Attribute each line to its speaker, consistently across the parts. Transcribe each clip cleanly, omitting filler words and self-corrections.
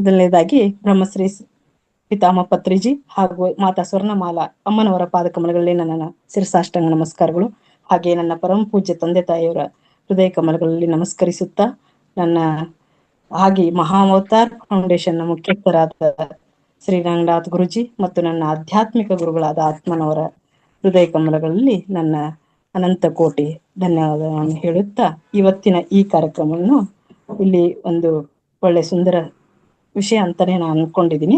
Speaker 1: ಮೊದಲನೇದಾಗಿ ಬ್ರಹ್ಮಶ್ರೀ ಪಿತಾಮ ಪತ್ರಿಜಿ ಹಾಗೂ ಮಾತಾ ಸ್ವರ್ಣಮಾಲಾ ಅಮ್ಮನವರ ಪಾದಕಮಲಗಳಲ್ಲಿ ನನ್ನ ಶಿರಸಾಷ್ಟಾಂಗ ನಮಸ್ಕಾರಗಳು. ಹಾಗೆ ನನ್ನ ಪರಮ ಪೂಜ್ಯ ತಂದೆ ತಾಯಿಯವರ ಹೃದಯ ಕಮಲಗಳಲ್ಲಿ ನಮಸ್ಕರಿಸುತ್ತಾ, ನನ್ನ ಹಾಗೆ ಮಹಾವತಾರ್ ಫೌಂಡೇಶನ್ ಮುಖ್ಯಸ್ಥರಾದ ಶ್ರೀ ರಂಗನಾಥ್ ಗುರುಜಿ ಮತ್ತು ನನ್ನ ಆಧ್ಯಾತ್ಮಿಕ ಗುರುಗಳಾದ ಆತ್ಮನವರ ಹೃದಯ ಕಮಲಗಳಲ್ಲಿ ನನ್ನ ಅನಂತ ಕೋಟಿ ಧನ್ಯವಾದಗಳನ್ನು ಹೇಳುತ್ತಾ, ಇವತ್ತಿನ ಈ ಕಾರ್ಯಕ್ರಮವನ್ನು ಇಲ್ಲಿ ಒಂದು ಒಳ್ಳೆ ಸುಂದರ ವಿಷಯ ಅಂತಾನೆ ನಾನು ಅನ್ಕೊಂಡಿದ್ದೀನಿ.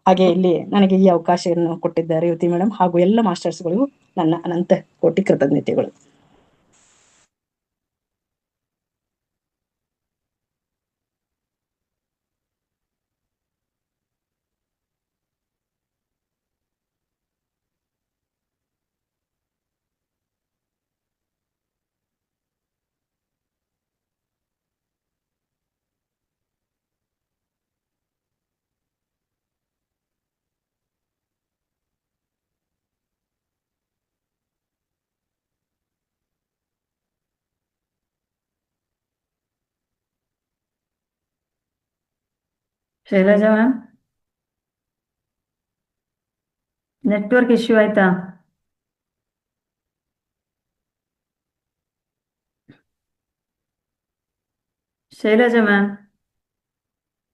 Speaker 1: ಹಾಗೆ ಇಲ್ಲಿ ನನಗೆ ಈ ಅವಕಾಶವನ್ನು ಕೊಟ್ಟಿದ್ದಾರೆ ರೇವತಿ ಮೇಡಮ್ ಹಾಗೂ ಎಲ್ಲ ಮಾಸ್ಟರ್ಸ್ಗಳಿಗೂ ನನ್ನ ಅನಂತ ಕೋಟಿ ಕೃತಜ್ಞತೆಗಳು.
Speaker 2: ಶೈಲಜಾ ಮ್ಯಾಮ್, ನೆಟ್ವರ್ಕ್ ಇಶ್ಯೂ ಆಯ್ತಾ? ಶೈಲಜಾ ಮ್ಯಾಮ್,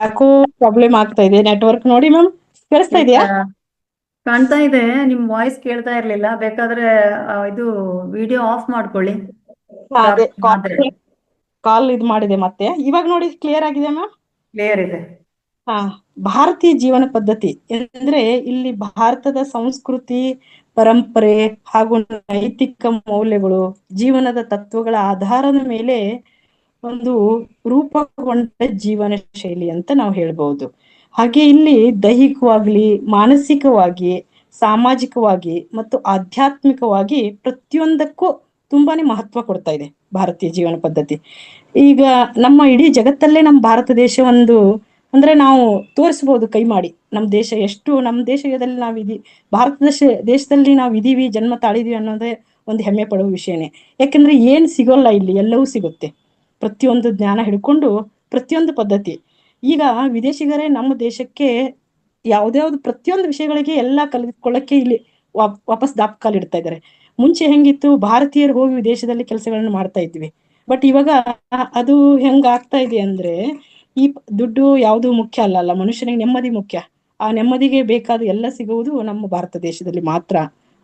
Speaker 1: ಯಾಕೋ ಪ್ರಾಬ್ಲಮ್ ಆಗ್ತಾ ಇದೆ ನೆಟ್ವರ್ಕ್. ನೋಡಿ ಮ್ಯಾಮ್, ಕೇಳಿಸ್ತಾ ಇದೆಯಾ?
Speaker 2: ಕಾಣ್ತಾ ಇದೆ, ನಿಮ್ ವಾಯ್ಸ್ ಕೇಳ್ತಾ ಇರ್ಲಿಲ್ಲ. ಬೇಕಾದ್ರೆ ಇದು ವಿಡಿಯೋ ಆಫ್ ಮಾಡ್ಕೊಳ್ಳಿ.
Speaker 1: ಅದೇ ಕಾಲ್ ಇದು ಮಾಡಿದೆ. ಮತ್ತೆ ಇವಾಗ ನೋಡಿ ಕ್ಲಿಯರ್ ಆಗಿದೆ ಮ್ಯಾಮ್?
Speaker 2: ಕ್ಲಿಯರ್ ಇದೆ.
Speaker 1: ಭಾರತೀಯ ಜೀವನ ಪದ್ಧತಿ ಅಂದ್ರೆ ಇಲ್ಲಿ ಭಾರತದ ಸಂಸ್ಕೃತಿ, ಪರಂಪರೆ ಹಾಗೂ ನೈತಿಕ ಮೌಲ್ಯಗಳು, ಜೀವನದ ತತ್ವಗಳ ಆಧಾರದ ಮೇಲೆ ಒಂದು ರೂಪುಗೊಂಡ ಜೀವನ ಶೈಲಿ ಅಂತ ನಾವು ಹೇಳ್ಬಹುದು. ಹಾಗೆ ಇಲ್ಲಿ ದೈಹಿಕವಾಗ್ಲಿ, ಮಾನಸಿಕವಾಗಿ, ಸಾಮಾಜಿಕವಾಗಿ ಮತ್ತು ಆಧ್ಯಾತ್ಮಿಕವಾಗಿ ಪ್ರತಿಯೊಂದಕ್ಕೂ ತುಂಬಾನೇ ಮಹತ್ವ ಕೊಡ್ತಾ ಇದೆ ಭಾರತೀಯ ಜೀವನ ಪದ್ಧತಿ. ಈಗ ನಮ್ಮ ಇಡೀ ಜಗತ್ತಲ್ಲೇ ನಮ್ಮ ಭಾರತ ದೇಶ ಒಂದು ಅಂದ್ರೆ ನಾವು ತೋರಿಸ್ಬೋದು ಕೈ ಮಾಡಿ ನಮ್ಮ ದೇಶ ಎಷ್ಟು, ನಮ್ಮ ದೇಶದಲ್ಲಿ ನಾವಿದೀವಿ, ಭಾರತ ದೇಶದಲ್ಲಿ ನಾವು ಇದೀವಿ, ಜನ್ಮ ತಾಳಿದೀವಿ ಅನ್ನೋದೇ ಒಂದು ಹೆಮ್ಮೆ ಪಡುವ ವಿಷಯನೇ. ಯಾಕಂದ್ರೆ ಏನ್ ಸಿಗೋಲ್ಲ ಇಲ್ಲಿ ಎಲ್ಲವೂ ಸಿಗುತ್ತೆ. ಪ್ರತಿಯೊಂದು ಜ್ಞಾನ ಹಿಡ್ಕೊಂಡು ಪ್ರತಿಯೊಂದು ಪದ್ಧತಿ. ಈಗ ವಿದೇಶಿಗರೇ ನಮ್ಮ ದೇಶಕ್ಕೆ ಯಾವ್ದ್ಯಾವ್ದು ಪ್ರತಿಯೊಂದು ವಿಷಯಗಳಿಗೆ ಎಲ್ಲ ಕಲಿತ್ಕೊಳ್ಳಕ್ಕೆ ಇಲ್ಲಿ ವಾಪಸ್ ದಾಪಕಾಲ್ ಇಡ್ತಾ ಇದ್ದಾರೆ. ಮುಂಚೆ ಹೆಂಗಿತ್ತು, ಭಾರತೀಯರು ಹೋಗಿ ವಿದೇಶದಲ್ಲಿ ಕೆಲಸಗಳನ್ನು ಮಾಡ್ತಾ ಇದ್ವಿ. ಬಟ್ ಇವಾಗ ಅದು ಹೆಂಗ ಆಗ್ತಾ ಇದೆ ಅಂದ್ರೆ, ಈ ದುಡ್ಡು ಯಾವುದು ಮುಖ್ಯ ಅಲ್ಲ, ಮನುಷ್ಯನಿಗೆ ನೆಮ್ಮದಿ ಮುಖ್ಯ. ಆ ನೆಮ್ಮದಿಗೆ ಬೇಕಾದ ಎಲ್ಲ ಸಿಗುವುದು ನಮ್ಮ ಭಾರತ ದೇಶದಲ್ಲಿ ಮಾತ್ರ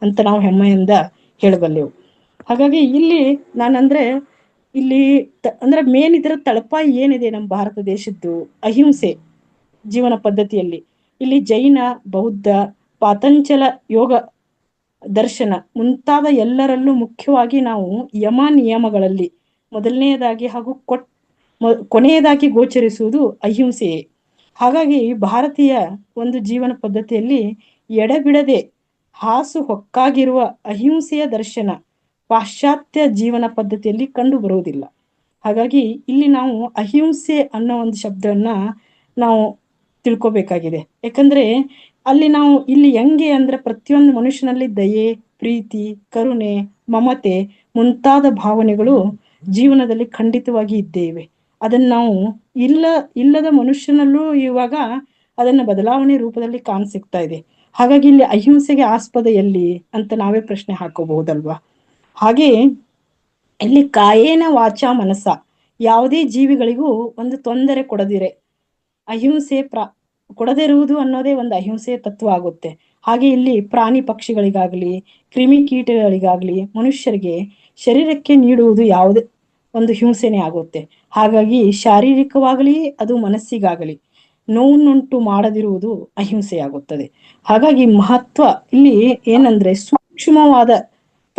Speaker 1: ಅಂತ ನಾವು ಹೆಮ್ಮೆಯಿಂದ ಹೇಳಬಲ್ಲೆವು. ಹಾಗಾಗಿ ಇಲ್ಲಿ ನಾನಂದ್ರೆ ಇಲ್ಲಿ ಅಂದ್ರೆ ಮೇನ್ ಇದರ ತಳಪಾಯಿ ಏನಿದೆ ನಮ್ಮ ಭಾರತ ದೇಶದ್ದು, ಅಹಿಂಸೆ ಜೀವನ ಪದ್ಧತಿಯಲ್ಲಿ. ಇಲ್ಲಿ ಜೈನ, ಬೌದ್ಧ, ಪಾತಂಚಲ ಯೋಗ ದರ್ಶನ ಮುಂತಾದ ಎಲ್ಲರಲ್ಲೂ ಮುಖ್ಯವಾಗಿ ನಾವು ಯಮ ನಿಯಮಗಳಲ್ಲಿ ಮೊದಲನೆಯದಾಗಿ ಹಾಗೂ ಕೊನೆಯದಾಗಿ ಗೋಚರಿಸುವುದು ಅಹಿಂಸೆಯೇ. ಹಾಗಾಗಿ ಭಾರತೀಯ ಒಂದು ಜೀವನ ಪದ್ಧತಿಯಲ್ಲಿ ಎಡೆಬಿಡದೆ ಹಾಸು ಹೊಕ್ಕಾಗಿರುವ ಅಹಿಂಸೆಯ ದರ್ಶನ ಪಾಶ್ಚಾತ್ಯ ಜೀವನ ಪದ್ಧತಿಯಲ್ಲಿ ಕಂಡು ಬರುವುದಿಲ್ಲ. ಹಾಗಾಗಿ ಇಲ್ಲಿ ನಾವು ಅಹಿಂಸೆ ಅನ್ನೋ ಒಂದು ಶಬ್ದವನ್ನ ನಾವು ತಿಳ್ಕೊಬೇಕಾಗಿದೆ. ಯಾಕಂದ್ರೆ ಅಲ್ಲಿ ನಾವು ಇಲ್ಲಿ ಹೆಂಗೆ ಅಂದ್ರೆ ಪ್ರತಿಯೊಂದು ಮನುಷ್ಯನಲ್ಲಿ ದಯೆ, ಪ್ರೀತಿ, ಕರುಣೆ, ಮಮತೆ ಮುಂತಾದ ಭಾವನೆಗಳು ಜೀವನದಲ್ಲಿ ಖಂಡಿತವಾಗಿ ಇದ್ದೇ ಇವೆ. ಅದನ್ನ ನಾವು ಇಲ್ಲದ ಮನುಷ್ಯನಲ್ಲೂ ಇವಾಗ ಅದನ್ನ ಬದಲಾವಣೆ ರೂಪದಲ್ಲಿ ಕಾಣಸಿಗ್ತಾ ಇದೆ. ಹಾಗಾಗಿ ಇಲ್ಲಿ ಅಹಿಂಸೆಗೆ ಆಸ್ಪದ ಎಲ್ಲಿ ಅಂತ ನಾವೇ ಪ್ರಶ್ನೆ ಹಾಕೋಬಹುದಲ್ವಾ. ಹಾಗೆ ಇಲ್ಲಿ ಕಾಯೇನ ವಾಚ ಮನಸ ಯಾವುದೇ ಜೀವಿಗಳಿಗೂ ಒಂದು ತೊಂದರೆ ಕೊಡದಿರೆ ಅಹಿಂಸೆ ಕೊಡದಿರುವುದು ಅನ್ನೋದೇ ಒಂದು ಅಹಿಂಸೆಯ ತತ್ವ ಆಗುತ್ತೆ. ಹಾಗೆ ಇಲ್ಲಿ ಪ್ರಾಣಿ ಪಕ್ಷಿಗಳಿಗಾಗ್ಲಿ, ಕ್ರಿಮಿಕೀಟಗಳಿಗಾಗ್ಲಿ, ಮನುಷ್ಯರಿಗೆ ಶರೀರಕ್ಕೆ ನೀಡುವುದು ಯಾವುದೇ ಒಂದು ಹಿಂಸೆನೇ ಆಗುತ್ತೆ. ಹಾಗಾಗಿ ಶಾರೀರಿಕವಾಗಲಿ ಅದು ಮನಸ್ಸಿಗಾಗಲಿ ನೋವುನ್ನುಂಟು ಮಾಡದಿರುವುದು ಅಹಿಂಸೆಯಾಗುತ್ತದೆ. ಹಾಗಾಗಿ ಮಹತ್ವ ಇಲ್ಲಿ ಏನಂದ್ರೆ, ಸೂಕ್ಷ್ಮವಾದ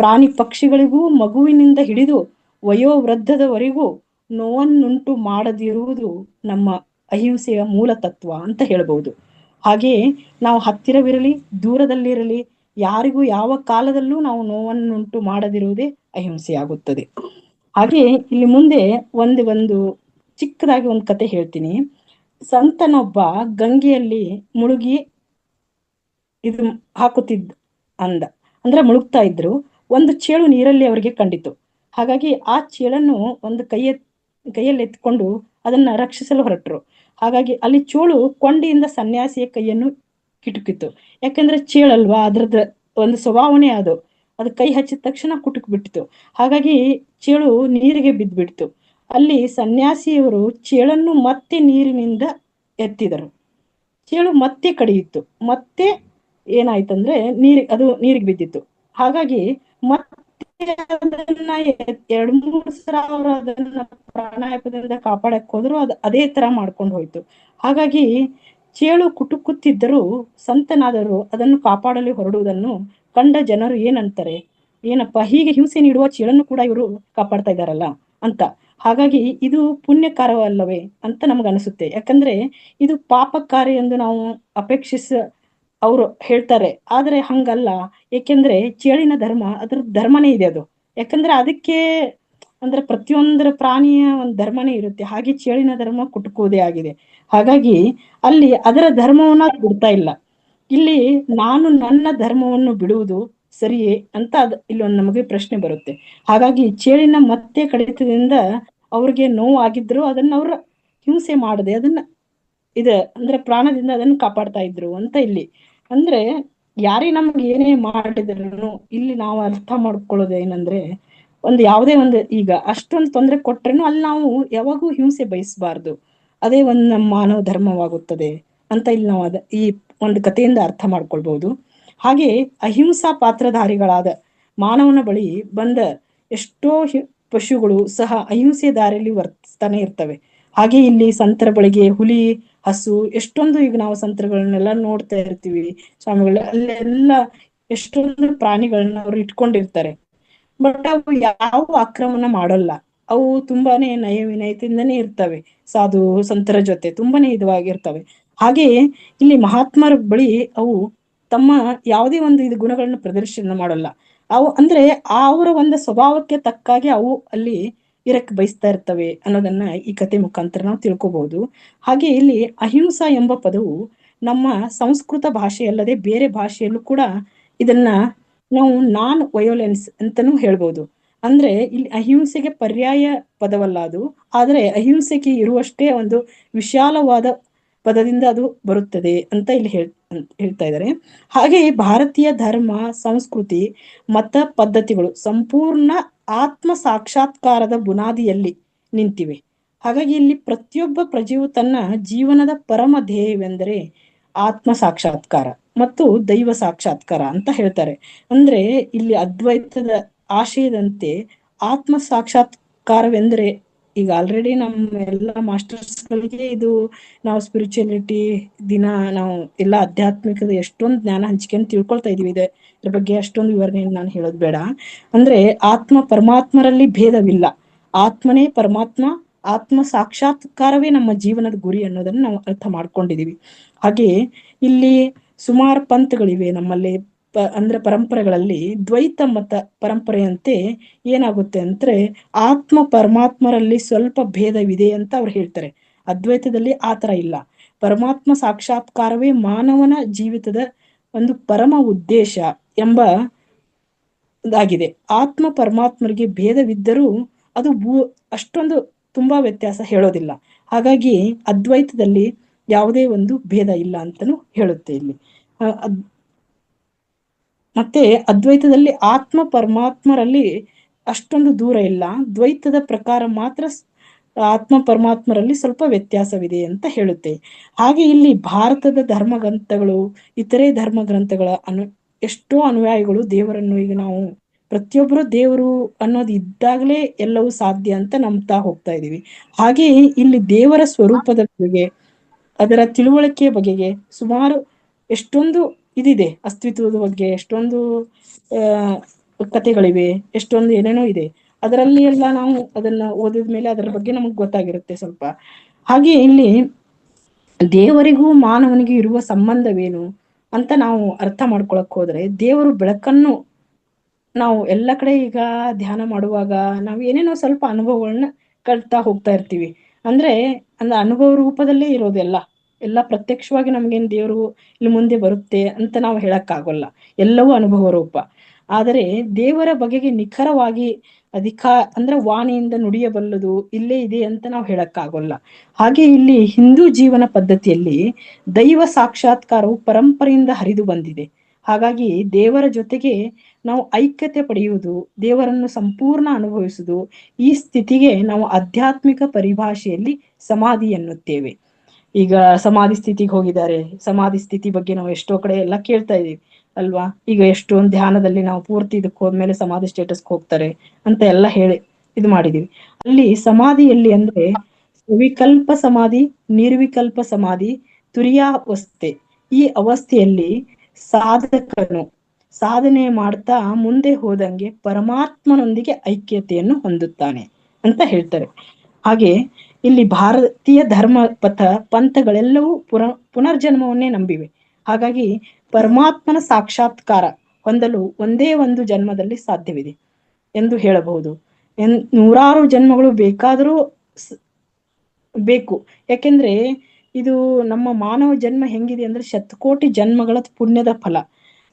Speaker 1: ಪ್ರಾಣಿ ಪಕ್ಷಿಗಳಿಗೂ ಮಗುವಿನಿಂದ ಹಿಡಿದು ವಯೋವೃದ್ಧದವರೆಗೂ ನೋವನ್ನುಂಟು ಮಾಡದಿರುವುದು ನಮ್ಮ ಅಹಿಂಸೆಯ ಮೂಲ ತತ್ವ ಅಂತ ಹೇಳ್ಬಹುದು. ಹಾಗೆಯೇ ನಾವು ಹತ್ತಿರವಿರಲಿ, ದೂರದಲ್ಲಿರಲಿ, ಯಾರಿಗೂ ಯಾವ ಕಾಲದಲ್ಲೂ ನಾವು ನೋವನ್ನುಂಟು ಮಾಡದಿರುವುದೇ ಅಹಿಂಸೆಯಾಗುತ್ತದೆ. ಹಾಗೆ ಇಲ್ಲಿ ಮುಂದೆ ಒಂದು ಚಿಕ್ಕದಾಗಿ ಒಂದು ಕತೆ ಹೇಳ್ತೀನಿ. ಸಂತನೊಬ್ಬ ಗಂಗೆಯಲ್ಲಿ ಮುಳುಗಿ ಇದು ಹಾಕುತ್ತಿದ್ದ ಅಂದ್ರೆ ಮುಳುಗ್ತಾ ಇದ್ರು. ಒಂದು ಚೇಳು ನೀರಲ್ಲಿ ಅವರಿಗೆ ಕಂಡಿತು. ಹಾಗಾಗಿ ಆ ಚೇಳನ್ನು ಒಂದು ಕೈಯಲ್ಲಿ ಎತ್ಕೊಂಡು ಅದನ್ನ ರಕ್ಷಿಸಲು ಹೊರಟರು. ಹಾಗಾಗಿ ಅಲ್ಲಿ ಚೋಳು ಕೊಂಡಿಯಿಂದ ಸನ್ಯಾಸಿಯ ಕೈಯನ್ನು ಕಿಟುಕಿತು. ಯಾಕಂದ್ರೆ ಚೇಳಲ್ವಾ, ಅದ್ರದ್ದು ಒಂದು ಸ್ವಭಾವನೆ ಅದು ಕೈ ಹಚ್ಚಿದ ತಕ್ಷಣ ಕುಟುಕ್ ಬಿಟ್ಟಿತು. ಹಾಗಾಗಿ ಚೇಳು ನೀರಿಗೆ ಬಿದ್ದ್ಬಿಡ್ತು. ಅಲ್ಲಿ ಸನ್ಯಾಸಿಯವರು ಚೇಳನ್ನು ಮತ್ತೆ ನೀರಿನಿಂದ ಎತ್ತಿದರು. ಚೇಳು ಮತ್ತೆ ಕಡಿಯಿತ್ತು. ಮತ್ತೆ ಏನಾಯ್ತಂದ್ರೆ ಅದು ನೀರಿಗೆ ಬಿದ್ದಿತ್ತು. ಹಾಗಾಗಿ ಮತ್ತೆ ಅದನ್ನ 2-3 ಸಲ ಅವರು ಅದನ್ನ ಪ್ರಾಣಾಯಾಮದಿಂದ ಕಾಪಾಡಕ್ ಹೋದ್ರು, ಅದೇ ತರ ಮಾಡ್ಕೊಂಡು ಹೋಯ್ತು. ಹಾಗಾಗಿ ಚೇಳು ಕುಟುಕುತ್ತಿದ್ದರೂ ಸಂತನಾದರು ಅದನ್ನು ಕಾಪಾಡಲು ಹೊರಡುವುದನ್ನು ಕಂಡ ಜನರು ಏನಂತಾರೆ, ಏನಪ್ಪ ಹೀಗೆ ಹಿಂಸೆ ನೀಡುವ ಚೇಳನ್ನು ಕೂಡ ಇವರು ಕಾಪಾಡ್ತಾ ಇದ್ದಾರಲ್ಲ ಅಂತ. ಹಾಗಾಗಿ ಇದು ಪುಣ್ಯಕಾರವಲ್ಲವೇ ಅಂತ ನಮಗನಿಸುತ್ತೆ. ಯಾಕಂದ್ರೆ ಇದು ಪಾಪಕಾರಿ ಎಂದು ನಾವು ಅವರು ಹೇಳ್ತಾರೆ. ಆದ್ರೆ ಹಂಗಲ್ಲ. ಏಕೆಂದ್ರೆ ಚೇಳಿನ ಧರ್ಮ ಅದ್ರ ಧರ್ಮನೇ ಇದೆ ಅದು. ಯಾಕಂದ್ರೆ ಅದಕ್ಕೆ ಅಂದ್ರೆ ಪ್ರತಿಯೊಂದರ ಪ್ರಾಣಿಯ ಒಂದು ಧರ್ಮನೇ ಇರುತ್ತೆ. ಹಾಗೆ ಚೇಳಿನ ಧರ್ಮ ಕುಟುಕುವುದೇ ಆಗಿದೆ. ಹಾಗಾಗಿ ಅಲ್ಲಿ ಅದರ ಧರ್ಮವನ್ನ ಬಿಡ್ತಾ ಇಲ್ಲ. ಇಲ್ಲಿ ನಾನು ನನ್ನ ಧರ್ಮವನ್ನು ಬಿಡುವುದು ಸರಿಯೇ ಅಂತ ಇಲ್ಲಿ ಒಂದು ನಮಗೆ ಪ್ರಶ್ನೆ ಬರುತ್ತೆ. ಹಾಗಾಗಿ ಚೇಳಿನ ಮತ್ತೆ ಕಡಿತದಿಂದ ಅವ್ರಿಗೆ ನೋವು ಆಗಿದ್ರು ಅದನ್ನ ಅವ್ರ ಹಿಂಸೆ ಮಾಡದೆ ಅದನ್ನ ಅಂದ್ರೆ ಪ್ರಾಣದಿಂದ ಅದನ್ನ ಕಾಪಾಡ್ತಾ ಇದ್ರು ಅಂತ ಇಲ್ಲಿ. ಅಂದ್ರೆ ಯಾರೇ ನಮ್ಗೆ ಏನೇ ಮಾಡಿದ್ರು ಇಲ್ಲಿ ನಾವು ಅರ್ಥ ಮಾಡ್ಕೊಳ್ಳೋದು ಏನಂದ್ರೆ, ಯಾವುದೇ ಒಂದು ಈಗ ಅಷ್ಟೊಂದು ತೊಂದರೆ ಕೊಟ್ರೇನು ಅಲ್ಲಿ ನಾವು ಯಾವಾಗೂ ಹಿಂಸೆ ಬಯಸಬಾರ್ದು. ಅದೇ ಒಂದು ನಮ್ಮ ಮಾನವ ಧರ್ಮವಾಗುತ್ತದೆ ಅಂತ ಇಲ್ಲಿ ನಾವು ಈ ಒಂದು ಕಥೆಯಿಂದ ಅರ್ಥ ಮಾಡ್ಕೊಳ್ಬಹುದು. ಹಾಗೆ ಅಹಿಂಸಾ ಪಾತ್ರಧಾರಿಗಳಾದ ಮಾನವನ ಬಳಿ ಬಂದ ಎಷ್ಟೋ ಪಶುಗಳು ಸಹ ಅಹಿಂಸೆ ದಾರಿಯಲ್ಲಿ ವರ್ತಿಸ್ತಾನೆ ಇರ್ತವೆ. ಹಾಗೆ ಇಲ್ಲಿ ಸಂತರ ಬಳಿಗೆ ಹುಲಿ, ಹಸು, ಎಷ್ಟೊಂದು ಈಗ ನಾವು ಸಂತರುಗಳನ್ನೆಲ್ಲ ನೋಡ್ತಾ ಇರ್ತೀವಿ. ಸ್ವಾಮಿಗಳ ಅಲ್ಲೆಲ್ಲ ಎಷ್ಟೊಂದು ಪ್ರಾಣಿಗಳನ್ನ ಅವ್ರು ಇಟ್ಕೊಂಡಿರ್ತಾರೆ. ಬಟ್ ಅವು ಯಾವ ಆಕ್ರಮಣ ಮಾಡಲ್ಲ. ಅವು ತುಂಬಾನೇ ನಯ ವಿನಯತೆಯಿಂದನೇ ಇರ್ತವೆ. ಸಾಧು ಸಂತರ ಜೊತೆ ತುಂಬಾನೇ ಇದಾಗಿರ್ತವೆ. ಹಾಗೆಯೇ ಇಲ್ಲಿ ಮಹಾತ್ಮರ ಬಳಿ ಅವು ತಮ್ಮ ಯಾವುದೇ ಒಂದು ಗುಣಗಳನ್ನು ಪ್ರದರ್ಶನ ಮಾಡಲ್ಲ. ಅವು ಅಂದ್ರೆ ಅವರ ಒಂದು ಸ್ವಭಾವಕ್ಕೆ ತಕ್ಕಾಗಿ ಅವು ಅಲ್ಲಿ ಇರಕ್ ಬಯಸ್ತಾ ಇರ್ತವೆ ಅನ್ನೋದನ್ನ ಈ ಕತೆ ಮುಖಾಂತರ ನಾವು ತಿಳ್ಕೊಬಹುದು. ಹಾಗೆ ಇಲ್ಲಿ ಅಹಿಂಸಾ ಎಂಬ ಪದವು ನಮ್ಮ ಸಂಸ್ಕೃತ ಭಾಷೆಯಲ್ಲದೆ ಬೇರೆ ಭಾಷೆಯಲ್ಲೂ ಕೂಡ ಇದನ್ನ ನಾವು ನಾನ್ ವಯೋಲೆನ್ಸ್ ಅಂತಾನೂ ಹೇಳ್ಬೋದು. ಅಂದ್ರೆ ಇಲ್ಲಿ ಅಹಿಂಸೆಗೆ ಪರ್ಯಾಯ ಪದವಲ್ಲ ಅದು, ಆದ್ರೆ ಅಹಿಂಸೆಗೆ ಇರುವಷ್ಟೇ ಒಂದು ವಿಶಾಲವಾದ ಪದದಿಂದ ಅದು ಬರುತ್ತದೆ ಅಂತ ಇಲ್ಲಿ ಹೇಳ್ತಾ ಇದ್ದಾರೆ. ಹಾಗೆ ಭಾರತೀಯ ಧರ್ಮ, ಸಂಸ್ಕೃತಿ, ಮತ ಪದ್ಧತಿಗಳು ಸಂಪೂರ್ಣ ಆತ್ಮ ಸಾಕ್ಷಾತ್ಕಾರದ ಬುನಾದಿಯಲ್ಲಿ ನಿಂತಿವೆ. ಹಾಗಾಗಿ ಇಲ್ಲಿ ಪ್ರತಿಯೊಬ್ಬ ಪ್ರಜೆಯು ತನ್ನ ಜೀವನದ ಪರಮ ಧ್ಯೇಯವೆಂದರೆ ಆತ್ಮ ಸಾಕ್ಷಾತ್ಕಾರ ಮತ್ತು ದೈವ ಸಾಕ್ಷಾತ್ಕಾರ ಅಂತ ಹೇಳ್ತಾರೆ. ಅಂದ್ರೆ ಇಲ್ಲಿ ಅದ್ವೈತದ ಆಶಯದಂತೆ ಆತ್ಮ ಸಾಕ್ಷಾತ್ಕಾರವೆಂದರೆ, ಈಗ ಆಲ್ರೆಡಿ ನಮ್ಮ ಎಲ್ಲ ಮಾಸ್ಟರ್ಸ್ಗಳಿಗೆ ಇದು ನಾವು ಸ್ಪಿರಿಚುಯಾಲಿಟಿ ದಿನ ನಾವು ಎಲ್ಲ ಆಧ್ಯಾತ್ಮಿಕದ ಎಷ್ಟೊಂದು ಜ್ಞಾನ ಹಂಚಿಕೆಯನ್ನು ತಿಳ್ಕೊಳ್ತಾ ಇದೀವಿ. ಇದ್ರ ಬಗ್ಗೆ ಅಷ್ಟೊಂದು ವಿವರಣೆಯನ್ನು ನಾನು ಹೇಳೋದು ಬೇಡ. ಅಂದ್ರೆ ಆತ್ಮ ಪರಮಾತ್ಮರಲ್ಲಿ ಭೇದವಿಲ್ಲ, ಆತ್ಮನೇ ಪರಮಾತ್ಮ, ಆತ್ಮ ಸಾಕ್ಷಾತ್ಕಾರವೇ ನಮ್ಮ ಜೀವನದ ಗುರಿ ಅನ್ನೋದನ್ನ ನಾವು ಅರ್ಥ ಮಾಡ್ಕೊಂಡಿದೀವಿ. ಹಾಗೆ ಇಲ್ಲಿ ಸುಮಾರು ಪಂಥಗಳಿವೆ ನಮ್ಮಲ್ಲಿ. ಅಂದ್ರೆ ಪರಂಪರೆಗಳಲ್ಲಿ ದ್ವೈತ ಮತ ಪರಂಪರೆಯಂತೆ ಏನಾಗುತ್ತೆ ಅಂದ್ರೆ ಆತ್ಮ ಪರಮಾತ್ಮರಲ್ಲಿ ಸ್ವಲ್ಪ ಭೇದವಿದೆ ಅಂತ ಅವ್ರು ಹೇಳ್ತಾರೆ. ಅದ್ವೈತದಲ್ಲಿ ಆತರ ಇಲ್ಲ. ಪರಮಾತ್ಮ ಸಾಕ್ಷಾತ್ಕಾರವೇ ಮಾನವನ ಜೀವಿತದ ಒಂದು ಪರಮ ಉದ್ದೇಶ ಎಂಬ ಇದಾಗಿದೆ. ಆತ್ಮ ಪರಮಾತ್ಮರಿಗೆ ಭೇದವಿದ್ದರೂ ಅದು ಅಷ್ಟೊಂದು ತುಂಬಾ ವ್ಯತ್ಯಾಸ ಹೇಳೋದಿಲ್ಲ. ಹಾಗಾಗಿ ಅದ್ವೈತದಲ್ಲಿ ಯಾವುದೇ ಒಂದು ಭೇದ ಇಲ್ಲ ಅಂತನೂ ಹೇಳುತ್ತೆ ಇಲ್ಲಿ. ಮತ್ತೆ ಅದ್ವೈತದಲ್ಲಿ ಆತ್ಮ ಪರಮಾತ್ಮರಲ್ಲಿ ಅಷ್ಟೊಂದು ದೂರ ಇಲ್ಲ. ದ್ವೈತದ ಪ್ರಕಾರ ಮಾತ್ರ ಆತ್ಮ ಪರಮಾತ್ಮರಲ್ಲಿ ಸ್ವಲ್ಪ ವ್ಯತ್ಯಾಸವಿದೆ ಅಂತ ಹೇಳುತ್ತೆ. ಹಾಗೆ ಇಲ್ಲಿ ಭಾರತದ ಧರ್ಮ ಗ್ರಂಥಗಳು, ಇತರೆ ಧರ್ಮ ಗ್ರಂಥಗಳ ಎಷ್ಟೋ ಅನುಯಾಯಿಗಳು ದೇವರನ್ನು, ಈಗ ನಾವು ಪ್ರತಿಯೊಬ್ಬರು ದೇವರು ಅನ್ನೋದು ಇದ್ದಾಗಲೇ ಎಲ್ಲವೂ ಸಾಧ್ಯ ಅಂತ ನಂಬ್ತಾ ಹೋಗ್ತಾ ಇದೀವಿ. ಹಾಗೆ ಇಲ್ಲಿ ದೇವರ ಸ್ವರೂಪದ ಬಗ್ಗೆ, ಅದರ ತಿಳುವಳಿಕೆಯ ಬಗೆಗೆ ಸುಮಾರು ಎಷ್ಟೊಂದು ಇದಿದೆ. ಅಸ್ತಿತ್ವದ ಬಗ್ಗೆ ಎಷ್ಟೊಂದು ಕಥೆಗಳಿವೆ, ಎಷ್ಟೊಂದು ಏನೇನೋ ಇದೆ. ಅದರಲ್ಲಿ ಎಲ್ಲ ನಾವು ಅದನ್ನ ಓದಿದ ಮೇಲೆ ಅದರ ಬಗ್ಗೆ ನಮಗ್ ಗೊತ್ತಾಗಿರುತ್ತೆ ಸ್ವಲ್ಪ. ಹಾಗೆ ಇಲ್ಲಿ ದೇವರಿಗೂ ಮಾನವನಿಗೂ ಇರುವ ಸಂಬಂಧವೇನು ಅಂತ ನಾವು ಅರ್ಥ ಮಾಡ್ಕೊಳಕ್ ಹೋದ್ರೆ, ದೇವರು ಬೆಳಕನ್ನು ನಾವು ಎಲ್ಲ ಕಡೆ ಈಗ ಧ್ಯಾನ ಮಾಡುವಾಗ ನಾವು ಏನೇನೋ ಸ್ವಲ್ಪ ಅನುಭವಗಳನ್ನ ಕಳ್ತಾ ಹೋಗ್ತಾ ಇರ್ತೀವಿ. ಅಂದ್ರೆ ಅನುಭವ ರೂಪದಲ್ಲೇ ಇರೋದೆಲ್ಲ, ಎಲ್ಲ ಪ್ರತ್ಯಕ್ಷವಾಗಿ ನಮ್ಗೇನ್ ದೇವರು ಇಲ್ಲಿ ಮುಂದೆ ಬರುತ್ತೆ ಅಂತ ನಾವು ಹೇಳಕ್ ಆಗೋಲ್ಲ. ಎಲ್ಲವೂ ಅನುಭವ ರೂಪ. ಆದರೆ ದೇವರ ಬಗೆಗೆ ನಿಖರವಾಗಿ ಅಂದ್ರೆ ವಾಣಿಯಿಂದ ನುಡಿಯಬಲ್ಲದು ಇಲ್ಲೇ ಇದೆ ಅಂತ ನಾವು ಹೇಳಕ್ಕಾಗೋಲ್ಲ. ಹಾಗೆ ಇಲ್ಲಿ ಹಿಂದೂ ಜೀವನ ಪದ್ಧತಿಯಲ್ಲಿ ದೈವ ಸಾಕ್ಷಾತ್ಕಾರವು ಪರಂಪರೆಯಿಂದ ಹರಿದು ಬಂದಿದೆ. ಹಾಗಾಗಿ ದೇವರ ಜೊತೆಗೆ ನಾವು ಐಕ್ಯತೆ ಪಡೆಯುವುದು, ದೇವರನ್ನು ಸಂಪೂರ್ಣ ಅನುಭವಿಸುವುದು, ಈ ಸ್ಥಿತಿಗೆ ನಾವು ಆಧ್ಯಾತ್ಮಿಕ ಪರಿಭಾಷೆಯಲ್ಲಿ ಸಮಾಧಿ ಎನ್ನುತ್ತೇವೆ. ಈಗ ಸಮಾಧಿ ಸ್ಥಿತಿಗೆ ಹೋಗಿದ್ದಾರೆ, ಸಮಾಧಿ ಸ್ಥಿತಿ ಬಗ್ಗೆ ನಾವು ಎಷ್ಟೋ ಕಡೆ ಎಲ್ಲ ಕೇಳ್ತಾ ಇದೀವಿ ಅಲ್ವಾ. ಈಗ ಎಷ್ಟೊಂದು ಧ್ಯಾನದಲ್ಲಿ ನಾವು ಪೂರ್ತಿ ಇದಕ್ಕೆ ಹೋದ್ಮೇಲೆ ಸಮಾಧಿ ಸ್ಟೇಟಸ್ಗೆ ಹೋಗ್ತಾರೆ ಅಂತ ಎಲ್ಲ ಹೇಳಿ ಇದು ಮಾಡಿದೀವಿ. ಅಲ್ಲಿ ಸಮಾಧಿಯಲ್ಲಿ ಅಂದ್ರೆ ವಿಕಲ್ಪ ಸಮಾಧಿ, ನಿರ್ವಿಕಲ್ಪ ಸಮಾಧಿ, ತುರಿಯಾವಸ್ಥೆ, ಈ ಅವಸ್ಥೆಯಲ್ಲಿ ಸಾಧಕನು ಸಾಧನೆ ಮಾಡ್ತಾ ಮುಂದೆ ಹೋದಂಗೆ ಪರಮಾತ್ಮನೊಂದಿಗೆ ಐಕ್ಯತೆಯನ್ನು ಹೊಂದುತ್ತಾನೆ ಅಂತ ಹೇಳ್ತಾರೆ. ಹಾಗೆ ಇಲ್ಲಿ ಭಾರತೀಯ ಧರ್ಮ ಪಂಥಗಳೆಲ್ಲವೂ ಪುನರ್ಜನ್ಮವನ್ನೇ ನಂಬಿವೆ. ಹಾಗಾಗಿ ಪರಮಾತ್ಮನ ಸಾಕ್ಷಾತ್ಕಾರ ಹೊಂದಲು ಒಂದೇ ಒಂದು ಜನ್ಮದಲ್ಲಿ ಸಾಧ್ಯವಿದೆ ಎಂದು ಹೇಳಬಹುದು. ನೂರಾರು ಜನ್ಮಗಳು ಬೇಕಾದರೂ ಬೇಕು. ಯಾಕೆಂದ್ರೆ ಇದು ನಮ್ಮ ಮಾನವ ಜನ್ಮ ಹೆಂಗಿದೆ ಅಂದ್ರೆ ಶತಕೋಟಿ ಜನ್ಮಗಳ ಪುಣ್ಯದ ಫಲ.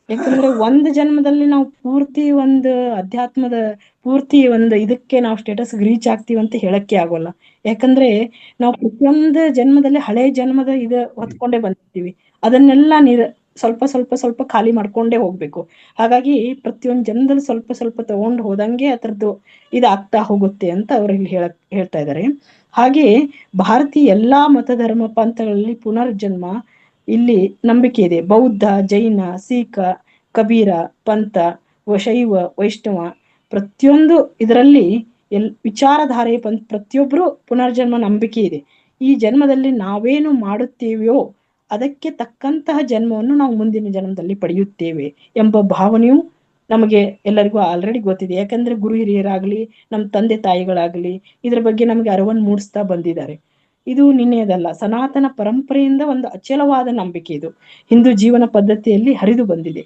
Speaker 1: ಯಾಕಂದ್ರೆ ಒಂದು ಜನ್ಮದಲ್ಲಿ ನಾವು ಪೂರ್ತಿ ಒಂದು ಅಧ್ಯಾತ್ಮದ ಪೂರ್ತಿ ಒಂದು ಇದಕ್ಕೆ ನಾವು ಸ್ಟೇಟಸ್ ರೀಚ್ ಆಗ್ತೀವಿ ಅಂತ ಹೇಳಕ್ಕೆ ಆಗೋಲ್ಲ. ಯಾಕಂದ್ರೆ ನಾವು ಪ್ರತಿಯೊಂದು ಜನ್ಮದಲ್ಲಿ ಹಳೆ ಜನ್ಮದ ಹೊತ್ಕೊಂಡೇ ಬಂದಿರ್ತೀವಿ. ಅದನ್ನೆಲ್ಲ ಸ್ವಲ್ಪ ಸ್ವಲ್ಪ ಸ್ವಲ್ಪ ಖಾಲಿ ಮಾಡ್ಕೊಂಡೇ ಹೋಗ್ಬೇಕು. ಹಾಗಾಗಿ ಪ್ರತಿಯೊಂದು ಜನ್ಮದಲ್ಲಿ ಸ್ವಲ್ಪ ಸ್ವಲ್ಪ ತಗೊಂಡು ಹೋದಂಗೆ ಅದರದ್ದು ಇದಾಗ್ತಾ ಹೋಗುತ್ತೆ ಅಂತ ಅವ್ರು ಇಲ್ಲಿ ಹೇಳ್ತಾ ಇದ್ದಾರೆ. ಹಾಗೆ ಭಾರತೀಯ ಎಲ್ಲಾ ಮತ ಧರ್ಮ ಪಂಥಗಳಲ್ಲಿ ಪುನರ್ಜನ್ಮ ಇಲ್ಲಿ ನಂಬಿಕೆ ಇದೆ. ಬೌದ್ಧ, ಜೈನ, ಸಿಖ್, ಕಬೀರ ಪಂಥ, ಶೈವ, ವೈಷ್ಣವ ಪ್ರತಿಯೊಂದು ಇದರಲ್ಲಿ ವಿಚಾರಧಾರೆ ಪ್ರತಿಯೊಬ್ಬರು ಪುನರ್ಜನ್ಮ ನಂಬಿಕೆ ಇದೆ. ಈ ಜನ್ಮದಲ್ಲಿ ನಾವೇನು ಮಾಡುತ್ತೇವೆಯೋ ಅದಕ್ಕೆ ತಕ್ಕಂತಹ ಜನ್ಮವನ್ನು ನಾವು ಮುಂದಿನ ಜನ್ಮದಲ್ಲಿ ಪಡೆಯುತ್ತೇವೆ ಎಂಬ ಭಾವನೆಯು ನಮಗೆ ಎಲ್ಲರಿಗೂ ಆಲ್ರೆಡಿ ಗೊತ್ತಿದೆ. ಯಾಕಂದ್ರೆ ಗುರು ಹಿರಿಯರಾಗ್ಲಿ, ನಮ್ಮ ತಂದೆ ತಾಯಿಗಳಾಗ್ಲಿ ಇದ್ರ ಬಗ್ಗೆ ನಮಗೆ ಅರಿವನ್ನು ಮೂಡಿಸ್ತಾ ಬಂದಿದ್ದಾರೆ. ಇದು ನಿನ್ನೆಯದಲ್ಲ, ಸನಾತನ ಪರಂಪರೆಯಿಂದ ಒಂದು ಅಚಲವಾದ ನಂಬಿಕೆ ಇದು ಹಿಂದೂ ಜೀವನ ಪದ್ಧತಿಯಲ್ಲಿ ಹರಿದು ಬಂದಿದೆ.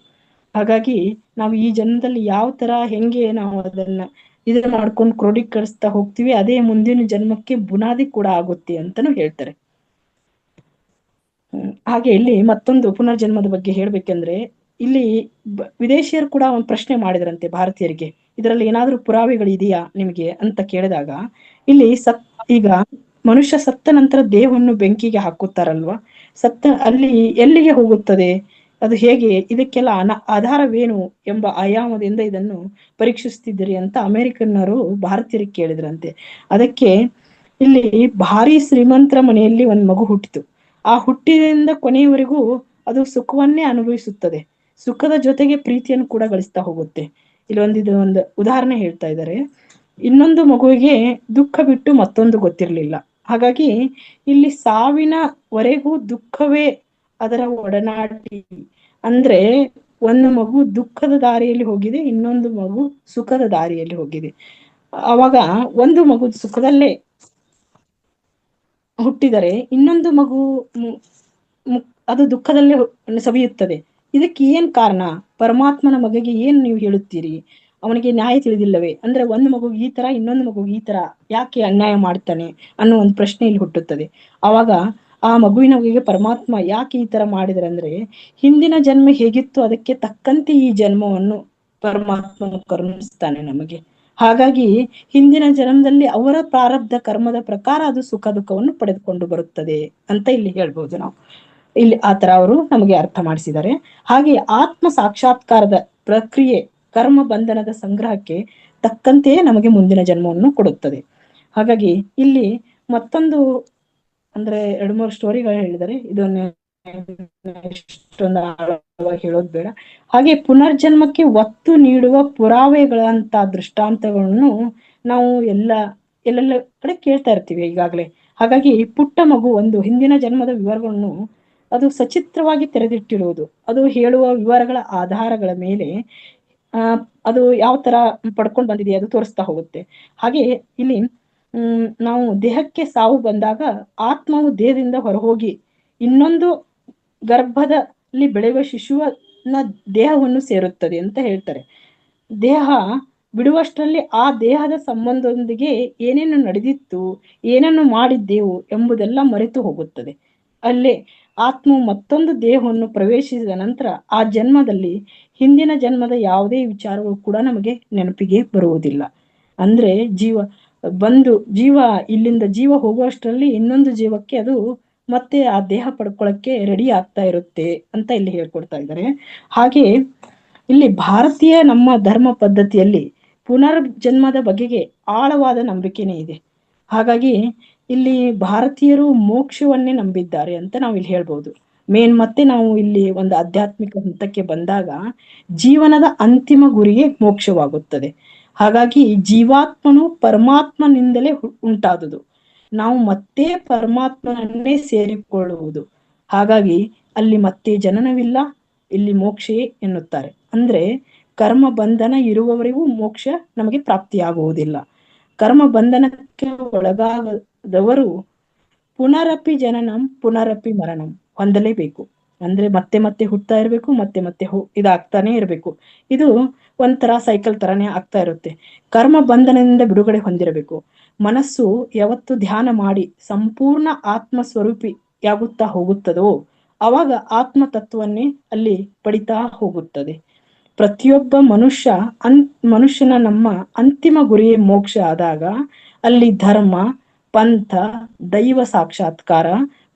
Speaker 1: ಹಾಗಾಗಿ ನಾವು ಈ ಜನ್ಮದಲ್ಲಿ ಯಾವ ತರ ಹೆಂಗೆ ನಾವು ಅದನ್ನ ಮಾಡ್ಕೊಂಡು ಕ್ರೋಢೀಕರಿಸ್ತಾ ಹೋಗ್ತೀವಿ, ಅದೇ ಮುಂದಿನ ಜನ್ಮಕ್ಕೆ ಬುನಾದಿ ಕೂಡ ಆಗುತ್ತೆ ಅಂತಾನು ಹೇಳ್ತಾರೆ. ಹಾಗೆ ಇಲ್ಲಿ ಮತ್ತೊಂದು ಪುನರ್ಜನ್ಮದ ಬಗ್ಗೆ ಹೇಳ್ಬೇಕಂದ್ರೆ, ಇಲ್ಲಿ ವಿದೇಶಿಯರು ಕೂಡ ಒಂದು ಪ್ರಶ್ನೆ ಮಾಡಿದ್ರಂತೆ ಭಾರತೀಯರಿಗೆ, ಇದರಲ್ಲಿ ಏನಾದ್ರೂ ಪುರಾವೆಗಳಿದೆಯಾ ನಿಮಗೆ ಅಂತ ಕೇಳಿದಾಗ, ಇಲ್ಲಿ ಈಗ ಮನುಷ್ಯ ಸತ್ತ ನಂತರ ದೇಹವನ್ನು ಬೆಂಕಿಗೆ ಹಾಕುತ್ತಾರಲ್ವಾ, ಅಲ್ಲಿ ಎಲ್ಲಿಗೆ ಹೋಗುತ್ತದೆ, ಅದು ಹೇಗೆ, ಇದಕ್ಕೆಲ್ಲ ಆಧಾರವೇನು ಎಂಬ ಆಯಾಮದಿಂದ ಇದನ್ನು ಪರೀಕ್ಷಿಸ್ತಿದ್ದೀರಿ ಅಂತ ಅಮೆರಿಕನ್ನರು ಭಾರತೀಯರಿಗೆ ಕೇಳಿದ್ರಂತೆ. ಅದಕ್ಕೆ ಇಲ್ಲಿ ಭಾರಿ ಶ್ರೀಮಂತರ ಮನೆಯಲ್ಲಿ ಒಂದು ಮಗು ಹುಟ್ಟಿತು. ಆ ಹುಟ್ಟಿನಿಂದ ಕೊನೆಯವರೆಗೂ ಅದು ಸುಖವನ್ನೇ ಅನುಭವಿಸುತ್ತದೆ, ಸುಖದ ಜೊತೆಗೆ ಪ್ರೀತಿಯನ್ನು ಕೂಡ ಗಳಿಸ್ತಾ ಹೋಗುತ್ತೆ. ಇಲ್ಲಿ ಒಂದು ಉದಾಹರಣೆ ಹೇಳ್ತಾ ಇದ್ದಾರೆ. ಇನ್ನೊಂದು ಮಗುವಿಗೆ ದುಃಖ ಬಿಟ್ಟು ಮತ್ತೊಂದು ಗೊತ್ತಿರಲಿಲ್ಲ. ಹಾಗಾಗಿ ಇಲ್ಲಿ ಸಾವಿನವರೆಗೂ ದುಃಖವೇ ಅದರ ಒಡನಾಡಿ. ಅಂದ್ರೆ ಒಂದು ಮಗು ದುಃಖದ ದಾರಿಯಲ್ಲಿ ಹೋಗಿದೆ, ಇನ್ನೊಂದು ಮಗು ಸುಖದ ದಾರಿಯಲ್ಲಿ ಹೋಗಿದೆ. ಅವಾಗ ಒಂದು ಮಗು ಸುಖದಲ್ಲೇ ಹುಟ್ಟಿದರೆ ಇನ್ನೊಂದು ಮಗು ಅದು ದುಃಖದಲ್ಲೇ ಸವಿಯುತ್ತದೆ. ಇದಕ್ಕೆ ಏನ್ ಕಾರಣ? ಪರಮಾತ್ಮನ ಮಗಗೆ ಏನ್ ನೀವು ಹೇಳುತ್ತೀರಿ? ಅವನಿಗೆ ನ್ಯಾಯ ತಿಳಿದಿಲ್ಲವೇ? ಅಂದ್ರೆ ಒಂದು ಮಗುಗೆ ಈ ತರ, ಇನ್ನೊಂದು ಮಗುಗೆ ಈ ತರ ಯಾಕೆ ಅನ್ಯಾಯ ಮಾಡ್ತಾನೆ ಅನ್ನೋ ಒಂದು ಪ್ರಶ್ನೆ ಇಲ್ಲಿ ಹುಟ್ಟುತ್ತದೆ. ಆವಾಗ ಆ ಮಗುವಿನ ಮಗುವಿಗೆ ಪರಮಾತ್ಮ ಯಾಕೆ ಈ ತರ ಮಾಡಿದ್ರೆ ಅಂದ್ರೆ, ಹಿಂದಿನ ಜನ್ಮ ಹೇಗಿತ್ತು ಅದಕ್ಕೆ ತಕ್ಕಂತೆ ಈ ಜನ್ಮವನ್ನು ಪರಮಾತ್ಮ ಕರುಣಿಸ್ತಾನೆ ನಮಗೆ. ಹಾಗಾಗಿ ಹಿಂದಿನ ಜನ್ಮದಲ್ಲಿ ಅವರ ಪ್ರಾರಬ್ಧ ಕರ್ಮದ ಪ್ರಕಾರ ಅದು ಸುಖ ದುಃಖವನ್ನು ಪಡೆದುಕೊಂಡು ಬರುತ್ತದೆ ಅಂತ ಇಲ್ಲಿ ಹೇಳ್ಬೋದು ನಾವು. ಇಲ್ಲಿ ಆತರ ಅವರು ನಮಗೆ ಅರ್ಥ ಮಾಡಿಸಿದ್ದಾರೆ. ಹಾಗೆ ಆತ್ಮ ಸಾಕ್ಷಾತ್ಕಾರದ ಪ್ರಕ್ರಿಯೆ ಕರ್ಮ ಬಂಧನದ ಸಂಗ್ರಹಕ್ಕೆ ತಕ್ಕಂತೆಯೇ ನಮಗೆ ಮುಂದಿನ ಜನ್ಮವನ್ನು ಕೊಡುತ್ತದೆ. ಹಾಗಾಗಿ ಇಲ್ಲಿ ಮತ್ತೊಂದು ಅಂದ್ರೆ 2-3 ಸ್ಟೋರಿಗಳು ಹೇಳಿದ್ದಾರೆ, ಇದನ್ನು ಇಷ್ಟೊಂದು ಆಳವಾಗಿ ಹೇಳೋದು ಬೇಡ. ಹಾಗೆ ಪುನರ್ಜನ್ಮಕ್ಕೆ ಒತ್ತು ನೀಡುವ ಪುರಾವೆಗಳಂತ ದೃಷ್ಟಾಂತಗಳನ್ನು ನಾವು ಎಲ್ಲೆಲ್ಲ ಕಡೆ ಕೇಳ್ತಾ ಇರ್ತೀವಿ ಈಗಾಗಲೇ. ಹಾಗಾಗಿ ಪುಟ್ಟ ಮಗು ಒಂದು ಹಿಂದಿನ ಜನ್ಮದ ವಿವರಗಳನ್ನು ಅದು ಸಚಿತ್ರವಾಗಿ ತೆರೆದಿಟ್ಟಿರುವುದು, ಅದು ಹೇಳುವ ವಿವರಗಳ ಆಧಾರಗಳ ಮೇಲೆ ಅದು ಯಾವ ತರ ಪಡ್ಕೊಂಡು ಬಂದಿದೆ ಅದು ತೋರಿಸ್ತಾ ಹೋಗುತ್ತೆ. ಹಾಗೆ ಇಲ್ಲಿ ನಾವು ದೇಹಕ್ಕೆ ಸಾವು ಬಂದಾಗ ಆತ್ಮವು ದೇಹದಿಂದ ಹೊರಹೋಗಿ ಇನ್ನೊಂದು ಗರ್ಭದಲ್ಲಿ ಬೆಳೆಯುವ ಶಿಶುವನ ದೇಹವನ್ನು ಸೇರುತ್ತದೆ ಅಂತ ಹೇಳ್ತಾರೆ. ದೇಹ ಬಿಡುವಷ್ಟರಲ್ಲಿ ಆ ದೇಹದ ಸಂಬಂಧದೊಂದಿಗೆ ಏನೇನು ನಡೆದಿತ್ತು, ಏನನ್ನು ಮಾಡಿದ್ದೆವು ಎಂಬುದೆಲ್ಲ ಮರೆತು ಹೋಗುತ್ತದೆ. ಅಲ್ಲೇ ಆತ್ಮವು ಮತ್ತೊಂದು ದೇಹವನ್ನು ಪ್ರವೇಶಿಸಿದ ನಂತರ ಆ ಜನ್ಮದಲ್ಲಿ ಹಿಂದಿನ ಜನ್ಮದ ಯಾವುದೇ ವಿಚಾರಗಳು ಕೂಡ ನಮಗೆ ನೆನಪಿಗೆ ಬರುವುದಿಲ್ಲ. ಅಂದ್ರೆ ಜೀವ ಇಲ್ಲಿಂದ ಜೀವ ಹೋಗುವಷ್ಟರಲ್ಲಿ ಇನ್ನೊಂದು ಜೀವಕ್ಕೆ ಅದು ಮತ್ತೆ ಆ ದೇಹ ಪಡ್ಕೊಳಕ್ಕೆ ರೆಡಿ ಆಗ್ತಾ ಇರುತ್ತೆ ಅಂತ ಇಲ್ಲಿ ಹೇಳ್ಕೊಡ್ತಾ ಇದ್ದಾರೆ. ಹಾಗೆ ಇಲ್ಲಿ ಭಾರತೀಯ ನಮ್ಮ ಧರ್ಮ ಪದ್ಧತಿಯಲ್ಲಿ ಪುನರ್ಜನ್ಮದ ಬಗೆಗೆ ಆಳವಾದ ನಂಬಿಕೆನೇ ಇದೆ. ಹಾಗಾಗಿ ಇಲ್ಲಿ ಭಾರತೀಯರು ಮೋಕ್ಷವನ್ನೇ ನಂಬಿದ್ದಾರೆ ಅಂತ ನಾವು ಇಲ್ಲಿ ಹೇಳ್ಬೋದು. ಮತ್ತೆ ನಾವು ಇಲ್ಲಿ ಒಂದು ಆಧ್ಯಾತ್ಮಿಕ ಹಂತಕ್ಕೆ ಬಂದಾಗ ಜೀವನದ ಅಂತಿಮ ಗುರಿಗೆ ಮೋಕ್ಷವಾಗುತ್ತದೆ. ಹಾಗಾಗಿ ಜೀವಾತ್ಮನು ಪರಮಾತ್ಮನಿಂದಲೇ ಉಂಟಾದುದು, ನಾವು ಮತ್ತೆ ಪರಮಾತ್ಮನನ್ನೇ ಸೇರಿಕೊಳ್ಳುವುದು. ಹಾಗಾಗಿ ಅಲ್ಲಿ ಮತ್ತೆ ಜನನವಿಲ್ಲ, ಇಲ್ಲಿ ಮೋಕ್ಷವೇ ಎನ್ನುತ್ತಾರೆ. ಅಂದ್ರೆ ಕರ್ಮ ಬಂಧನ ಇರುವವರೆಗೂ ಮೋಕ್ಷ ನಮಗೆ ಪ್ರಾಪ್ತಿಯಾಗುವುದಿಲ್ಲ. ಕರ್ಮ ಬಂಧನಕ್ಕೆ ಒಳಗಾಗದವರು ಪುನರಪಿ ಜನನಂ ಪುನರಪಿ ಮರಣಂ ಹೊಂದಲೇಬೇಕು. ಅಂದ್ರೆ ಮತ್ತೆ ಮತ್ತೆ ಹುಟ್ಟತಾ ಇರ್ಬೇಕು, ಮತ್ತೆ ಮತ್ತೆ ಇದಾಗ್ತಾನೆ ಇರಬೇಕು. ಇದು ಒಂಥರ ಸೈಕಲ್ ತರಾನೇ ಆಗ್ತಾ ಇರುತ್ತೆ. ಕರ್ಮ ಬಂಧನದಿಂದ ಬಿಡುಗಡೆ ಹೊಂದಿರಬೇಕು. ಮನಸ್ಸು ಯಾವತ್ತು ಧ್ಯಾನ ಮಾಡಿ ಸಂಪೂರ್ಣ ಆತ್ಮ ಸ್ವರೂಪಿಯಾಗುತ್ತಾ ಹೋಗುತ್ತದೋ ಅವಾಗ ಆತ್ಮ ತತ್ವನ್ನೇ ಅಲ್ಲಿ ಪಡಿತಾ ಹೋಗುತ್ತದೆ. ಪ್ರತಿಯೊಬ್ಬ ಮನುಷ್ಯನ ನಮ್ಮ ಅಂತಿಮ ಗುರಿಯೇ ಮೋಕ್ಷ ಆದಾಗ ಅಲ್ಲಿ ಧರ್ಮ, ಪಂಥ, ದೈವ ಸಾಕ್ಷಾತ್ಕಾರ,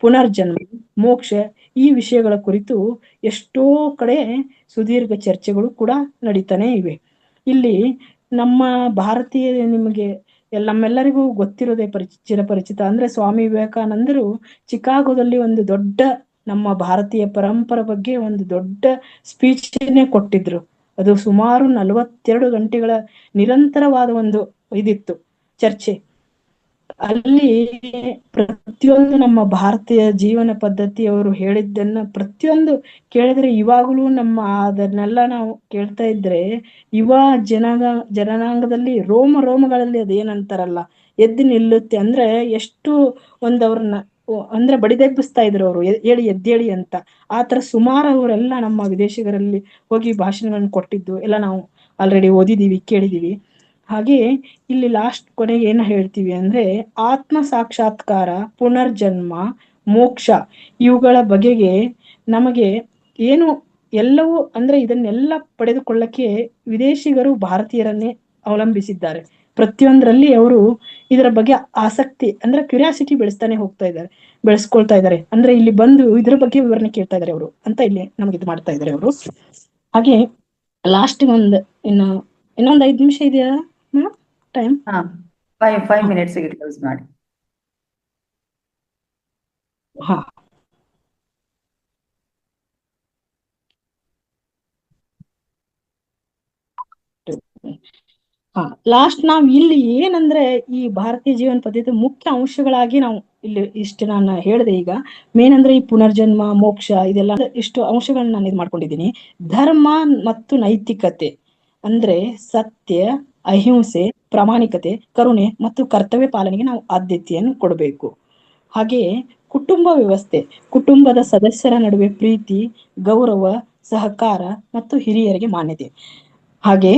Speaker 1: ಪುನರ್ಜನ್ಮ, ಮೋಕ್ಷ ಈ ವಿಷಯಗಳ ಕುರಿತು ಎಷ್ಟೋ ಕಡೆ ಸುದೀರ್ಘ ಚರ್ಚೆಗಳು ಕೂಡ ನಡೀತಾನೆ ಇವೆ. ಇಲ್ಲಿ ನಮ್ಮ ಭಾರತೀಯ ನಿಮಗೆ ನಮ್ಮೆಲ್ಲರಿಗೂ ಗೊತ್ತಿರೋದೇ ಚಿರಪರಿಚಿತ. ಅಂದ್ರೆ ಸ್ವಾಮಿ ವಿವೇಕಾನಂದರು ಚಿಕಾಗೋದಲ್ಲಿ ಒಂದು ದೊಡ್ಡ ನಮ್ಮ ಭಾರತೀಯ ಪರಂಪರೆ ಬಗ್ಗೆ ಒಂದು ದೊಡ್ಡ ಸ್ಪೀಚ್ನೇ ಕೊಟ್ಟಿದ್ರು. ಅದು ಸುಮಾರು 42 ಗಂಟೆಗಳ ನಿರಂತರವಾದ ಒಂದು ಇದಿತ್ತು ಚರ್ಚೆ. ಅಲ್ಲಿ ಪ್ರತಿಯೊಂದು ನಮ್ಮ ಭಾರತೀಯ ಜೀವನ ಪದ್ಧತಿಯವರು ಹೇಳಿದ್ದನ್ನ ಪ್ರತಿಯೊಂದು ಕೇಳಿದ್ರೆ ಇವಾಗಲೂ ಅದನ್ನೆಲ್ಲ ನಾವು ಕೇಳ್ತಾ ಇದ್ರೆ ಯುವ ಜನಾಂಗದಲ್ಲಿ ರೋಮಗಳಲ್ಲಿ ಅದೇನಂತಾರಲ್ಲ ಎದ್ದು ನಿಲ್ಲುತ್ತೆ. ಅಂದ್ರೆ ಎಷ್ಟು ಒಂದವ್ರನ್ನ ಅಂದ್ರೆ ಬಡಿದೆಬ್ಬಿಸ್ತಾ ಇದ್ರು ಅವರು, ಎದ್ದೇಳಿ ಅಂತ. ಆತರ ಸುಮಾರು ಅವರೆಲ್ಲ ನಮ್ಮ ವಿದೇಶಿಗರಲ್ಲಿ ಹೋಗಿ ಭಾಷಣಗಳನ್ನ ಕೊಟ್ಟಿದ್ದು ಎಲ್ಲ ನಾವು ಆಲ್ರೆಡಿ ಓದಿದೀವಿ, ಕೇಳಿದೀವಿ. ಹಾಗೆ ಇಲ್ಲಿ ಲಾಸ್ಟ್ ಕೊನೆಗೆ ಏನ ಹೇಳ್ತೀವಿ ಅಂದ್ರೆ ಆತ್ಮ ಸಾಕ್ಷಾತ್ಕಾರ, ಪುನರ್ಜನ್ಮ, ಮೋಕ್ಷ ಇವುಗಳ ಬಗೆಗೆ ನಮಗೆ ಏನು ಎಲ್ಲವೂ ಅಂದ್ರೆ ಇದನ್ನೆಲ್ಲ ಪಡೆದುಕೊಳ್ಳಕ್ಕೆ ವಿದೇಶಿಗರು ಭಾರತೀಯರನ್ನೇ ಅವಲಂಬಿಸಿದ್ದಾರೆ. ಪ್ರತಿಯೊಂದರಲ್ಲಿ ಅವರು ಇದರ ಬಗ್ಗೆ ಆಸಕ್ತಿ ಅಂದ್ರೆ ಕ್ಯೂರಿಯಾಸಿಟಿ ಬೆಳೆಸ್ಕೊಳ್ತಾ ಇದ್ದಾರೆ. ಅಂದ್ರೆ ಇಲ್ಲಿ ಬಂದು ಇದ್ರ ಬಗ್ಗೆ ವಿವರಣೆ ಕೇಳ್ತಾ ಇದಾರೆ ಅವರು ಅಂತ ಇಲ್ಲಿ ನಮ್ಗೆ ಇದು ಮಾಡ್ತಾ ಇದಾರೆ ಅವರು. ಹಾಗೆ ಲಾಸ್ಟ್ ಇನ್ನೊಂದು 5 ನಿಮಿಷ ಇದೆಯಾ ಟೈಮ್?
Speaker 2: 5 minutes ಯೂಸ್ ಮಾಡಿ.
Speaker 1: ಲಾಸ್ಟ್ ನಾವ್ ಇಲ್ಲಿ ಏನಂದ್ರೆ ಈ ಭಾರತೀಯ ಜೀವನ ಪದ್ಧತಿ ಮುಖ್ಯ ಅಂಶಗಳಾಗಿ ನಾವು ಇಲ್ಲಿ ಇಷ್ಟು ನಾನು ಹೇಳಿದೆ. ಈಗ ಮೇನ್ ಅಂದ್ರೆ ಈ ಪುನರ್ಜನ್ಮ, ಮೋಕ್ಷ ಇದೆಲ್ಲ ಇಷ್ಟು ಅಂಶಗಳನ್ನ ನಾನು ಇದು ಮಾಡ್ಕೊಂಡಿದ್ದೀನಿ. ಧರ್ಮ ಮತ್ತು ನೈತಿಕತೆ ಅಂದ್ರೆ ಸತ್ಯ, ಅಹಿಂಸೆ, ಪ್ರಾಮಾಣಿಕತೆ, ಕರುಣೆ ಮತ್ತು ಕರ್ತವ್ಯ ಪಾಲನೆಗೆ ನಾವು ಆದ್ಯತೆಯನ್ನು ಕೊಡಬೇಕು. ಹಾಗೆ ಕುಟುಂಬ ವ್ಯವಸ್ಥೆ, ಕುಟುಂಬದ ಸದಸ್ಯರ ನಡುವೆ ಪ್ರೀತಿ, ಗೌರವ, ಸಹಕಾರ ಮತ್ತು ಹಿರಿಯರಿಗೆ ಮಾನ್ಯತೆ. ಹಾಗೆ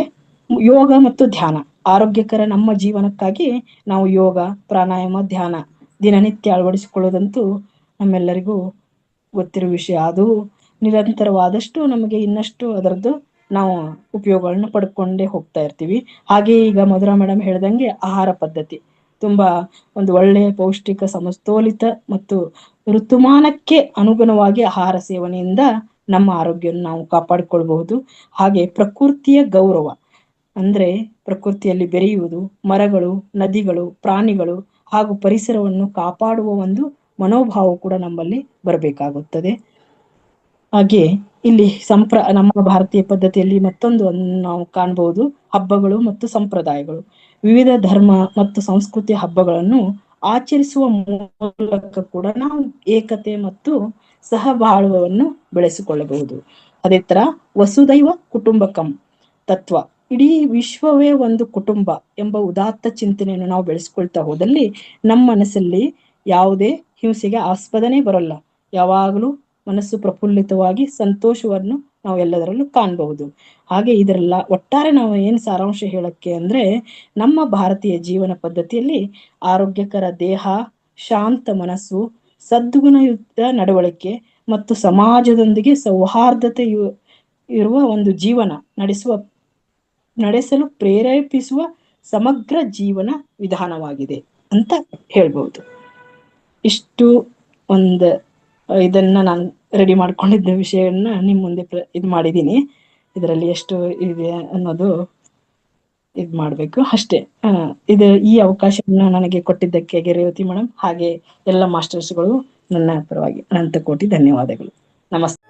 Speaker 1: ಯೋಗ ಮತ್ತು ಧ್ಯಾನ, ಆರೋಗ್ಯಕರ ನಮ್ಮ ಜೀವನಕ್ಕಾಗಿ ನಾವು ಯೋಗ, ಪ್ರಾಣಾಯಾಮ, ಧ್ಯಾನ ದಿನನಿತ್ಯ ಅಳವಡಿಸಿಕೊಳ್ಳೋದಂತೂ ನಮ್ಮೆಲ್ಲರಿಗೂ ಗೊತ್ತಿರೋ ವಿಷಯ. ಅದು ನಿರಂತರವಾದಷ್ಟು ನಮಗೆ ಇನ್ನಷ್ಟು ಅದರದ್ದು ನಾವು ಉಪಯೋಗಗಳನ್ನ ಪಡ್ಕೊಂಡೇ ಹೋಗ್ತಾ ಇರ್ತೀವಿ. ಹಾಗೆ ಈಗ ಮಧುರಾ ಮೇಡಮ್ ಹೇಳ್ದಂಗೆ ಆಹಾರ ಪದ್ಧತಿ ತುಂಬಾ ಒಂದು ಒಳ್ಳೆಯ ಪೌಷ್ಟಿಕ, ಸಮತೋಲಿತ ಮತ್ತು ಋತುಮಾನಕ್ಕೆ ಅನುಗುಣವಾಗಿ ಆಹಾರ ಸೇವನೆಯಿಂದ ನಮ್ಮ ಆರೋಗ್ಯವನ್ನು ನಾವು ಕಾಪಾಡಿಕೊಳ್ಬಹುದು. ಹಾಗೆ ಪ್ರಕೃತಿಯ ಗೌರವ ಅಂದ್ರೆ ಪ್ರಕೃತಿಯಲ್ಲಿ ಬೆರೆಯುವುದು, ಮರಗಳು, ನದಿಗಳು, ಪ್ರಾಣಿಗಳು ಹಾಗೂ ಪರಿಸರವನ್ನು ಕಾಪಾಡುವ ಒಂದು ಮನೋಭಾವ ಕೂಡ ನಮ್ಮಲ್ಲಿ ಬರಬೇಕಾಗುತ್ತದೆ. ಹಾಗೆ ಇಲ್ಲಿ ನಮ್ಮ ಭಾರತೀಯ ಪದ್ಧತಿಯಲ್ಲಿ ಮತ್ತೊಂದು ನಾವು ಕಾಣಬಹುದು, ಹಬ್ಬಗಳು ಮತ್ತು ಸಂಪ್ರದಾಯಗಳು. ವಿವಿಧ ಧರ್ಮ ಮತ್ತು ಸಂಸ್ಕೃತಿಯ ಹಬ್ಬಗಳನ್ನು ಆಚರಿಸುವ ಮೂಲಕ ಕೂಡ ನಾವು ಏಕತೆ ಮತ್ತು ಸಹಬಾಳ್ವವನ್ನು ಬೆಳೆಸಿಕೊಳ್ಳಬಹುದು. ಅದೇ ತರ ವಸುದೈವ ಕುಟುಂಬಕಂ ತತ್ವ, ಇಡೀ ವಿಶ್ವವೇ ಒಂದು ಕುಟುಂಬ ಎಂಬ ಉದಾತ್ತ ಚಿಂತನೆಯನ್ನು ನಾವು ಬೆಳೆಸ್ಕೊಳ್ತಾ ಹೋದಲ್ಲಿ ನಮ್ಮ ಮನಸ್ಸಲ್ಲಿ ಯಾವುದೇ ಹಿಂಸೆಗೆ ಆಸ್ಪದನೇ ಬರಲ್ಲ. ಯಾವಾಗಲೂ ಮನಸ್ಸು ಪ್ರಫುಲ್ಲಿತವಾಗಿ ಸಂತೋಷವನ್ನು ನಾವು ಎಲ್ಲದರಲ್ಲೂ ಕಾಣಬಹುದು. ಹಾಗೆ ಇದರೆಲ್ಲ ಒಟ್ಟಾರೆ ನಾವು ಏನ್ ಸಾರಾಂಶ ಹೇಳಕ್ಕೆ ಅಂದ್ರೆ ನಮ್ಮ ಭಾರತೀಯ ಜೀವನ ಪದ್ಧತಿಯಲ್ಲಿ ಆರೋಗ್ಯಕರ ದೇಹ, ಶಾಂತ ಮನಸ್ಸು, ಸದ್ಗುಣಯುಕ್ತ ನಡವಳಿಕೆ ಮತ್ತು ಸಮಾಜದೊಂದಿಗೆ ಸೌಹಾರ್ದತೆ ಇರುವ ಒಂದು ಜೀವನ ನಡೆಸಲು ಪ್ರೇರೇಪಿಸುವ ಸಮಗ್ರ ಜೀವನ ವಿಧಾನವಾಗಿದೆ ಅಂತ ಹೇಳ್ಬಹುದು. ಇಷ್ಟು ಒಂದು ಇದನ್ನ ನಾನು ರೆಡಿ ಮಾಡ್ಕೊಂಡಿದ್ದ ವಿಷಯವನ್ನ ನಿಮ್ ಮುಂದೆ ಇದು ಮಾಡಿದ್ದೀನಿ. ಇದರಲ್ಲಿ ಎಷ್ಟು ಇದೆ ಅನ್ನೋದು ಇದು ಮಾಡ್ಬೇಕು ಅಷ್ಟೇ. ಈ ಅವಕಾಶವನ್ನ ನನಗೆ ಕೊಟ್ಟಿದ್ದಕ್ಕೆ ರೇವತಿ ಮೇಡಮ್ ಹಾಗೆ ಎಲ್ಲ ಮಾಸ್ಟರ್ಸ್ಗಳು ನನ್ನ ಪರವಾಗಿ ಅನಂತ ಕೋಟಿ ಧನ್ಯವಾದಗಳು. ನಮಸ್ತೆ.